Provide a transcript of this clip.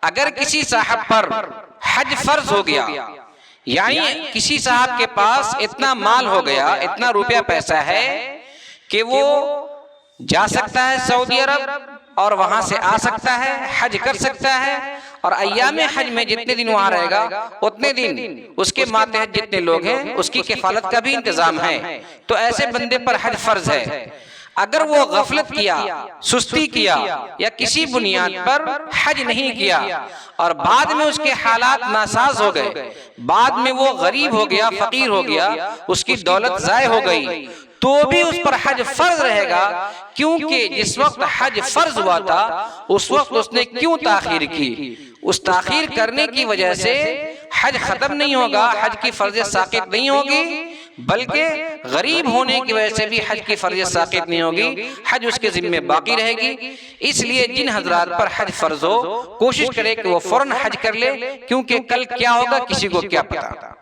अगर किसी साहब पर हज फर्ज हो गया, यानी किसी साहब के पास इतना माल हो गया, इतना रुपया पैसा है कि वो जा सकता है सऊदी अरब और वहां से आ सकता है, हज कर सकता है, और अय्याम हज में जितने दिन वहां रहेगा उतने दिन उसके मातहत जितने लोग हैं उसकी किफालत का भी इंतजाम है। तो ऐसे बंदे पर हज फर्ज है। अगर वो गफलत किया, सुस्ती किया या किसी बुनियाद पर हज नहीं किया और बाद में उसके हालात नासाज हो गए, बाद में वो गरीब हो गया, फकीर हो गया, उसकी दौलत ज़ाय हो गई, तो भी उस पर हज फर्ज रहेगा। क्योंकि जिस वक्त हज फर्ज हुआ था उस वक्त उसने क्यों ताखीर की, उस ताखीर करने की वजह से हज खत्म नहीं होगा, हज की फर्ज साकित नहीं होगी, बल्कि गरीब होने की वजह से भी हज की फर्ज साकित नहीं होगी, हज उसके जिम्मे बाकी रहेगी। इसलिए जिन हजरात पर हज फर्ज हो कोशिश करे कि वो फौरन हज कर ले, क्योंकि कल क्या होगा किसी को क्या पता।